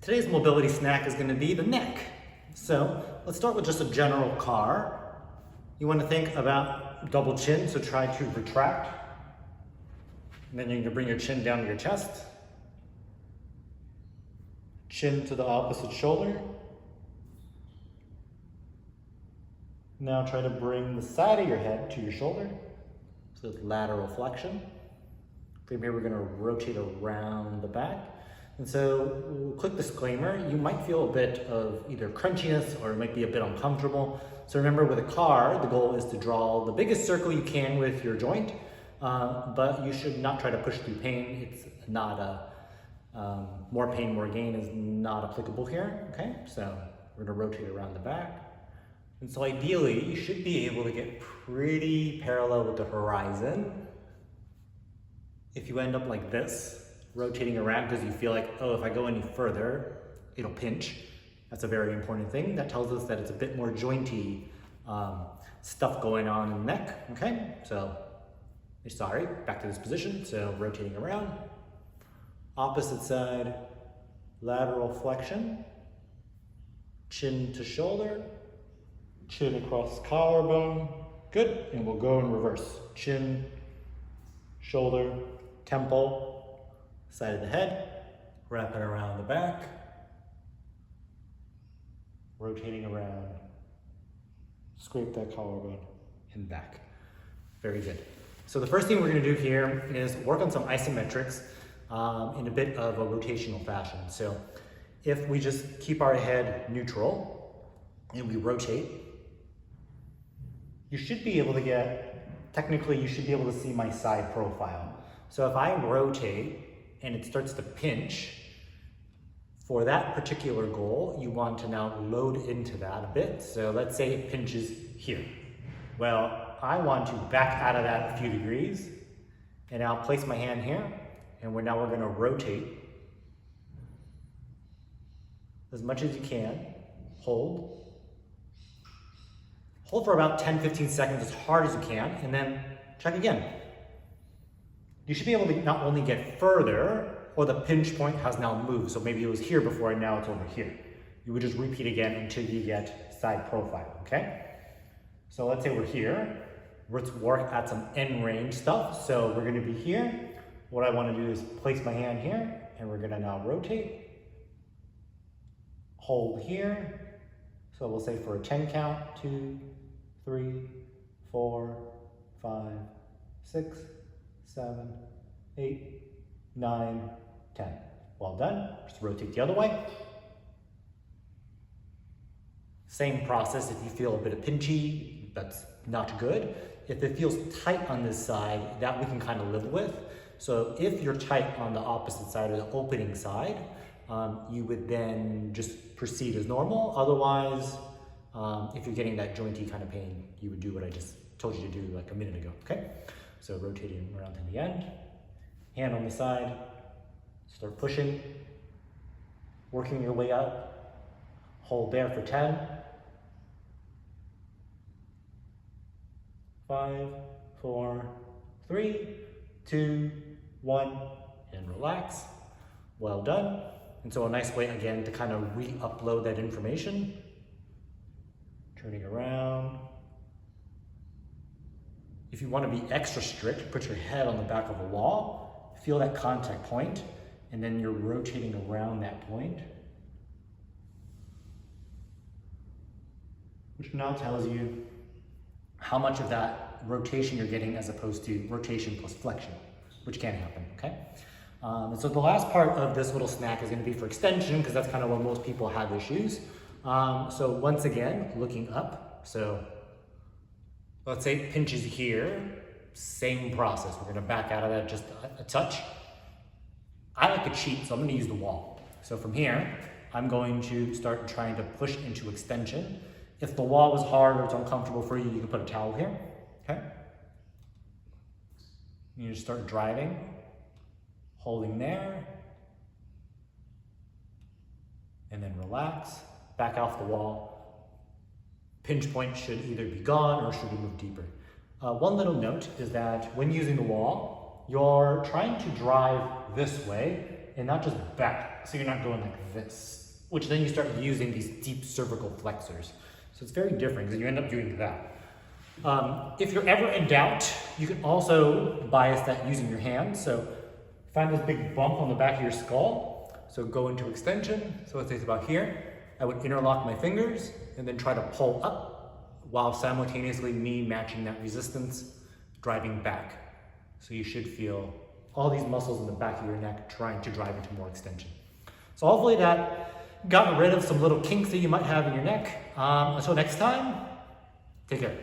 Today's mobility snack is going to be the neck. So let's start with just a general car. You want to think about double chin, so try to retract. And then you're going to bring your chin down to your chest. Chin to the opposite shoulder. Now try to bring the side of your head to your shoulder. So it's lateral flexion. From here we're going to rotate around the back. And so, quick disclaimer, you might feel a bit of either crunchiness or it might be a bit uncomfortable. So remember, with a car, the goal is to draw the biggest circle you can with your joint, but you should not try to push through pain. It's not more pain, more gain is not applicable here, okay? So we're gonna rotate around the back. And so ideally, you should be able to get pretty parallel with the horizon. If you end up like this, rotating around because you feel like, oh, if I go any further, it'll pinch. That's a very important thing. That tells us that it's a bit more jointy stuff going on in the neck, okay? So, sorry, back to this position. So rotating around, opposite side, lateral flexion, chin to shoulder, chin across collarbone, good. And we'll go in reverse. Chin, shoulder, temple, side of the head, wrap it around the back, rotating around, scrape that collarbone and back. Very good. So the first thing we're gonna do here is work on some isometrics in a bit of a rotational fashion. So if we just keep our head neutral and we rotate, you should be able to technically you should be able to see my side profile. So if I rotate, and it starts to pinch, for that particular goal, you want to now load into that a bit. So let's say it pinches here. Well, I want to back out of that a few degrees, and I'll place my hand here, and now we're gonna rotate as much as you can. Hold for about 10-15 seconds as hard as you can, and then check again. You should be able to not only get further, or the pinch point has now moved. So maybe it was here before and now it's over here. You would just repeat again until you get side profile, okay? So let's say we're here. Let's work at some end range stuff. So we're gonna be here. What I wanna do is place my hand here, and we're gonna now rotate. Hold here. So we'll say for a 10 count, 2, 3, 4, 5, 6, 7, 8, 9, 10. Well done. Just rotate the other way. Same process if you feel a bit of pinchy, that's not good. If it feels tight on this side, that we can kind of live with. So if you're tight on the opposite side or the opening side, you would then just proceed as normal. Otherwise, if you're getting that jointy kind of pain, you would do what I just told you to do like a minute ago, okay? So rotating around to the end, hand on the side, start pushing, working your way up, hold there for 10, 5, 4, 3, 2, 1, and relax. Well done. And so a nice way again to kind of re-upload that information. Turning around. If you want to be extra strict, put your head on the back of a wall, feel that contact point, and then you're rotating around that point, which now tells you how much of that rotation you're getting as opposed to rotation plus flexion, which can happen, okay? And so the last part of this little snack is going to be for extension, because that's kind of where most people have issues. So once again, looking up, so let's say it pinches here, same process. We're gonna back out of that just a touch. I like to cheat, so I'm gonna use the wall. So from here, I'm going to start trying to push into extension. If the wall was hard or it's uncomfortable for you, you can put a towel here, okay? You just start driving, holding there, and then relax, back off the wall. Pinch point should either be gone or should we move deeper. One little note is that when using the wall, you're trying to drive this way and not just back. So you're not going like this, which then you start using these deep cervical flexors. So it's very different because you end up doing that. If you're ever in doubt, you can also bias that using your hand. So find this big bump on the back of your skull. So go into extension. So let's say it's about here. I would interlock my fingers and then try to pull up while simultaneously me matching that resistance, driving back. So you should feel all these muscles in the back of your neck trying to drive into more extension. So hopefully that got rid of some little kinks that you might have in your neck. Until next time, take care.